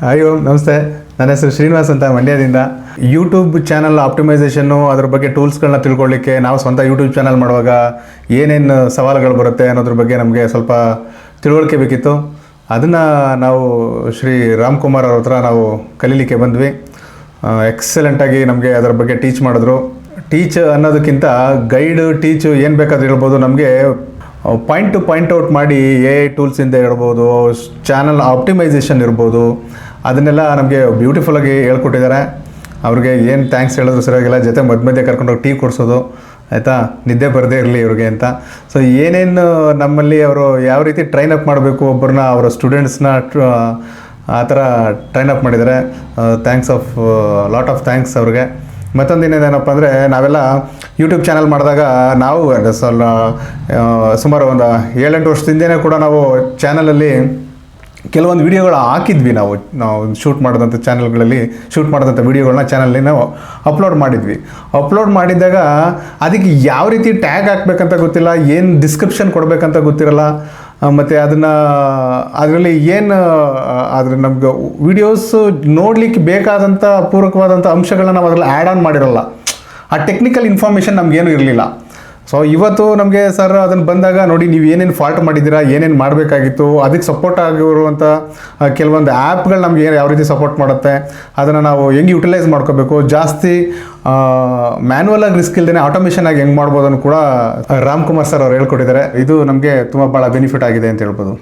ಅಯ್ಯೋ ನಮಸ್ತೆ, ನನ್ನ ಹೆಸರು ಶ್ರೀನಿವಾಸ್ ಅಂತ, ಮಂಡ್ಯದಿಂದ. ಯೂಟ್ಯೂಬ್ ಚಾನಲ್ ಆಪ್ಟಿಮೈಸೇಷನ್ನು ಅದ್ರ ಬಗ್ಗೆ ಟೂಲ್ಸ್ಗಳನ್ನ ತಿಳ್ಕೊಳ್ಳಿಕ್ಕೆ ನಾವು ಸ್ವಂತ ಯೂಟ್ಯೂಬ್ ಚಾನಲ್ ಮಾಡುವಾಗ ಏನೇನು ಸವಾಲುಗಳು ಬರುತ್ತೆ ಅನ್ನೋದ್ರ ಬಗ್ಗೆ ನಮಗೆ ಸ್ವಲ್ಪ ತಿಳುವಳಿಕೆ ಬೇಕಿತ್ತು. ಅದನ್ನು ನಾವು ಶ್ರೀ ರಾಮ್ಕುಮಾರ್ ಅವ್ರ ಹತ್ರ ನಾವು ಕಲೀಲಿಕ್ಕೆ ಬಂದ್ವಿ. ಎಕ್ಸಲೆಂಟಾಗಿ ನಮಗೆ ಅದರ ಬಗ್ಗೆ ಟೀಚ್ ಮಾಡಿದ್ರು. ಟೀಚ್ ಅನ್ನೋದಕ್ಕಿಂತ ಗೈಡ್ ಟೀಚು ಏನು ಬೇಕಾದರೂ ಹೇಳ್ಬೋದು. ನಮಗೆ ಪಾಯಿಂಟ್ ಟು ಪಾಯಿಂಟ್ ಔಟ್ ಮಾಡಿ AI ಟೂಲ್ಸಿಂದ ಇರ್ಬೋದು, ಚಾನಲ್ ಆಪ್ಟಿಮೈಸೇಷನ್ ಇರ್ಬೋದು, ಅದನ್ನೆಲ್ಲ ನಮಗೆ ಬ್ಯೂಟಿಫುಲ್ಲಾಗಿ ಹೇಳ್ಕೊಟ್ಟಿದ್ದಾರೆ. ಅವ್ರಿಗೆ ಏನು ಥ್ಯಾಂಕ್ಸ್ ಹೇಳಿದ್ರು ಸರಿಯಾಗಿಲ್ಲ. ಜೊತೆ ಮಧ್ಯೆ ಕರ್ಕೊಂಡೋಗಿ ಟೀ ಕೊಡಿಸೋದು, ಆಯಿತಾ, ನಿದ್ದೆ ಬರದೇ ಇರಲಿ ಇವ್ರಿಗೆ ಅಂತ. ಸೊ ಏನೇನು ನಮ್ಮಲ್ಲಿ ಅವರು ಯಾವ ರೀತಿ ಟ್ರೈನ್ ಅಪ್ ಮಾಡಬೇಕು ಒಬ್ಬರನ್ನ, ಅವರ ಸ್ಟೂಡೆಂಟ್ಸ್ನ ಆ ಥರ ಟ್ರೈನ್ ಅಪ್ ಮಾಡಿದ್ದಾರೆ. ಲಾಟ್ ಆಫ್ ಥ್ಯಾಂಕ್ಸ್ ಅವ್ರಿಗೆ. ಮತ್ತೊಂದು ಏನೇನಪ್ಪ ಅಂದರೆ, ನಾವೆಲ್ಲ ಯೂಟ್ಯೂಬ್ ಚಾನಲ್ ಮಾಡಿದಾಗ ನಾವು ಸುಮಾರು ಒಂದು 7-8 ವರ್ಷದಿಂದನೇ ಕೂಡ ನಾವು ಚಾನಲಲ್ಲಿ ಕೆಲವೊಂದು ವೀಡಿಯೋಗಳು ಹಾಕಿದ್ವಿ. ನಾವು ಶೂಟ್ ಮಾಡಿದಂಥ ಚಾನಲ್ಗಳಲ್ಲಿ ಶೂಟ್ ಮಾಡಿದಂಥ ವೀಡಿಯೋಗಳನ್ನ ಚಾನಲಲ್ಲಿ ನಾವು ಅಪ್ಲೋಡ್ ಮಾಡಿದ್ವಿ. ಅಪ್ಲೋಡ್ ಮಾಡಿದ್ದಾಗ ಅದಕ್ಕೆ ಯಾವ ರೀತಿ ಟ್ಯಾಗ್ ಹಾಕ್ಬೇಕಂತ ಗೊತ್ತಿಲ್ಲ, ಏನು ಡಿಸ್ಕ್ರಿಪ್ಷನ್ ಕೊಡಬೇಕಂತ ಗೊತ್ತಿರಲ್ಲ. ಮತ್ತು ಅದರಲ್ಲಿ ನಮ್ಗೆ ವೀಡಿಯೋಸು ನೋಡಲಿಕ್ಕೆ ಬೇಕಾದಂಥ ಪೂರಕವಾದಂಥ ಅಂಶಗಳನ್ನ ನಾವು ಅದರಲ್ಲಿ ಆ್ಯಡ್ ಆನ್ ಮಾಡಿರೋಲ್ಲ. ಆ ಟೆಕ್ನಿಕಲ್ ಇನ್ಫಾರ್ಮೇಷನ್ ನಮಗೇನು ಇರಲಿಲ್ಲ. ಸೊ ಇವತ್ತು ನಮಗೆ ಸರ್ ಅದನ್ನು ಬಂದಾಗ, ನೋಡಿ ನೀವು ಏನೇನು ಫಾಲ್ಟ್ ಮಾಡಿದ್ದೀರಾ, ಏನೇನು ಮಾಡಬೇಕಾಗಿತ್ತು, ಅದಕ್ಕೆ ಸಪೋರ್ಟ್ ಆಗಿರುವಂಥ ಕೆಲವೊಂದು ಆ್ಯಪ್ಗಳು ನಮಗೆ ಯಾವ ರೀತಿ ಸಪೋರ್ಟ್ ಮಾಡುತ್ತೆ, ಅದನ್ನು ನಾವು ಹೆಂಗೆ ಯುಟಿಲೈಸ್ ಮಾಡ್ಕೋಬೇಕು, ಜಾಸ್ತಿ ಮ್ಯಾನ್ಯಲ್ ಆಗಿ ರಿಸ್ಕ್ ಇಲ್ಲದೇ ಆಟೋಮೇಷನ್ ಆಗಿ ಹೆಂಗೆ ಮಾಡ್ಬೋದನ್ನು ಕೂಡ ರಾಮ್ಕುಮಾರ್ ಸರ್ ಅವ್ರು ಹೇಳ್ಕೊಟ್ಟಿದ್ದಾರೆ. ಇದು ನಮಗೆ ತುಂಬ ಭಾಳ ಬೆನಿಫಿಟ್ ಆಗಿದೆ ಅಂತ ಹೇಳ್ಬೋದು.